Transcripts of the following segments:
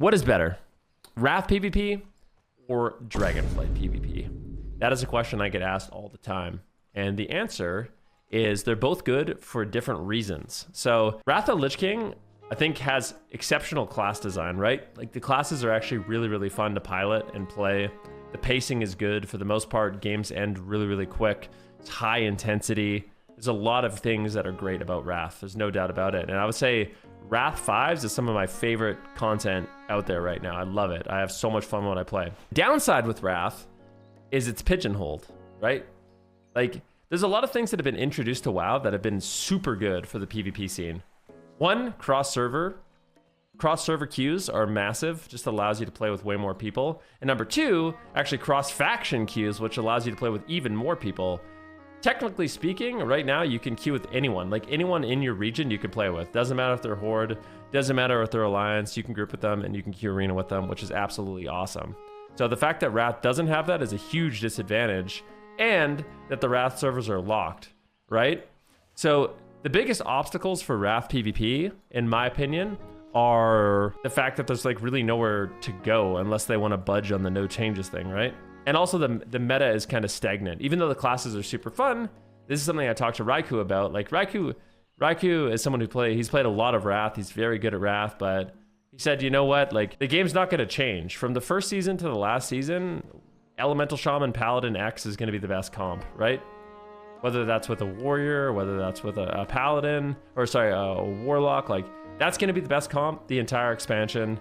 What is better, Wrath PvP or Dragonflight PvP? That is a question I get asked all the time. And the answer is they're both good for different reasons. So Wrath of the Lich King, I think, has exceptional class design, right? Like the classes are actually really, really fun to pilot and play. The pacing is good. For the most part, games end really, really quick. It's high intensity. There's a lot of things that are great about Wrath. There's no doubt about it. And I would say Wrath 5s is some of my favorite content out there right now. I love it. I have so much fun when I play. Downside with Wrath is it's pigeonholed, right? Like, there's a lot of things that have been introduced to WoW that have been super good for the PvP scene. One, cross-server. Cross-server queues are massive, just allows you to play with way more people. And number two, actually cross-faction queues, which allows you to play with even more people. Technically speaking, right now you can queue with anyone. Like anyone in your region you can play with. Doesn't matter if they're Horde, doesn't matter if they're Alliance, you can group with them and you can queue arena with them, which is absolutely awesome. So the fact that Wrath doesn't have that is a huge disadvantage, and that the Wrath servers are locked, right? So the biggest obstacles for Wrath PvP, in my opinion, are the fact that there's like really nowhere to go unless they want to budge on the no changes thing, right? And also the meta is kind of stagnant. Even though the classes are super fun, this is something I talked to Raikou about. Like Raikou is someone he's played a lot of Wrath. He's very good at Wrath, but he said, you know what? Like the game's not going to change. From the first season to the last season, Elemental Shaman Paladin X is going to be the best comp, right? Whether that's with a warrior, whether that's with a paladin, or sorry, a warlock, like that's going to be the best comp the entire expansion.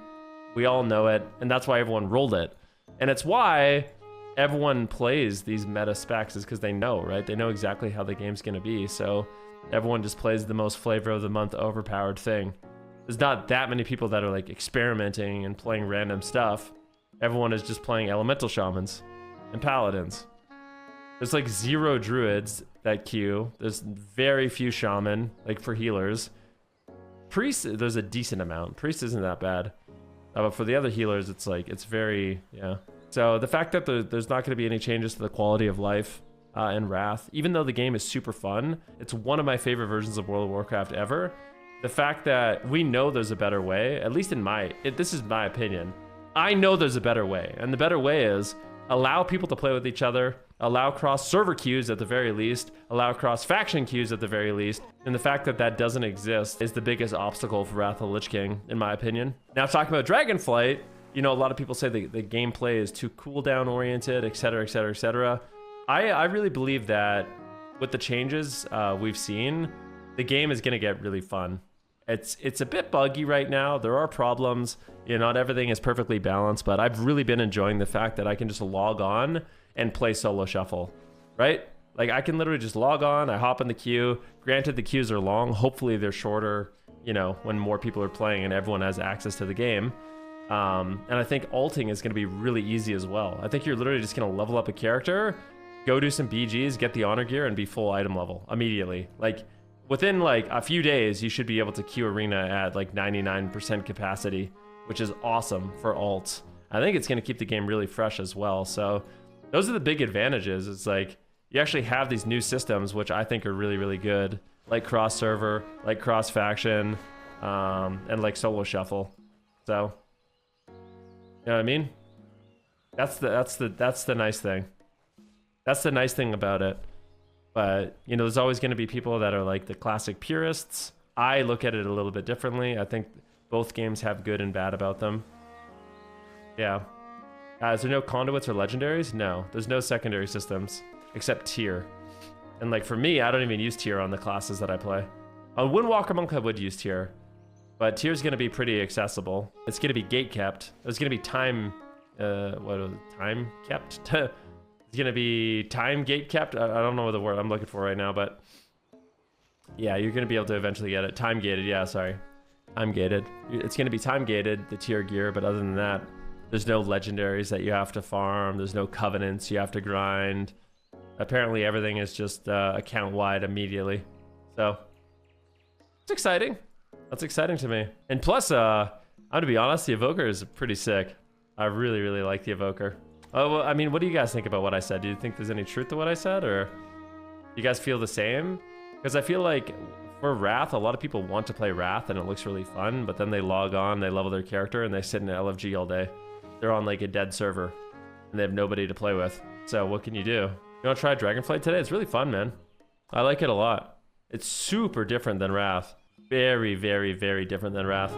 We all know it, and that's why everyone rolled it. And it's why everyone plays these meta specs, is because they know, right? They know exactly how the game's going to be. So everyone just plays the most flavor of the month overpowered thing. There's not that many people that are like experimenting and playing random stuff. Everyone is just playing elemental shamans and paladins. There's like 0 druids that queue. There's very few shaman, like for healers. Priests, there's a decent amount. Priest isn't that bad. But for the other healers, it's like, it's very, yeah. So the fact that there's not going to be any changes to the quality of life in Wrath, even though the game is super fun, it's one of my favorite versions of World of Warcraft ever. The fact that we know there's a better way, at least in this is my opinion. I know there's a better way, and the better way is allow people to play with each other, allow cross-server queues at the very least, allow cross-faction queues at the very least, and the fact that that doesn't exist is the biggest obstacle for Wrath of the Lich King, in my opinion. Now, talking about Dragonflight, you know, a lot of people say the gameplay is too cooldown oriented, etc., etc., etc. I really believe that with the changes we've seen, the game is going to get really fun. It's a bit buggy right now. There are problems. You know, not everything is perfectly balanced, but I've really been enjoying the fact that I can just log on and play solo shuffle, right? Like I can literally just log on, I hop in the queue. Granted, the queues are long. Hopefully they're shorter, you know, when more people are playing and everyone has access to the game. And I think ulting is going to be really easy as well. I think you're literally just going to level up a character, go do some BGs, get the honor gear, and be full item level immediately. Like within like a few days, you should be able to queue arena at like 99% capacity, which is awesome for alts. I think it's going to keep the game really fresh as well. So those are the big advantages. It's like you actually have these new systems, which I think are really, really good, like cross server, like cross faction, and like solo shuffle. So, you know what I mean? That's the nice thing. That's the nice thing about it. But, you know, there's always going to be people that are like the classic purists. I look at it a little bit differently. I think both games have good and bad about them. Yeah. Is there no conduits or legendaries? No, there's no secondary systems except tier. And like for me, I don't even use tier on the classes that I play. On Windwalker Monk, I would use tier, but tier's going to be pretty accessible. It's going to be gate kept. There's going to be time, time kept? It's going to be time gate kept. I don't know what the word I'm looking for right now, but yeah, you're going to be able to eventually get it. Time gated. Yeah, sorry. Time gated. It's going to be time gated, the tier gear, but other than that, there's no legendaries that you have to farm. There's no covenants you have to grind. Apparently everything is just account wide immediately. So it's exciting. That's exciting to me. And plus, I'm gonna be honest, the Evoker is pretty sick. I really, really like the Evoker. Oh, well, I mean, what do you guys think about what I said? Do you think there's any truth to what I said, or you guys feel the same? Because I feel like For Wrath, a lot of people want to play Wrath and it looks really fun, but then they log on, they level their character, and they sit in LFG all day. They're on like a dead server, and they have nobody to play with. So what can you do? You want to try Dragonflight today? It's really fun, man. I like it a lot. It's super different than Wrath. Very, very, very different than Wrath.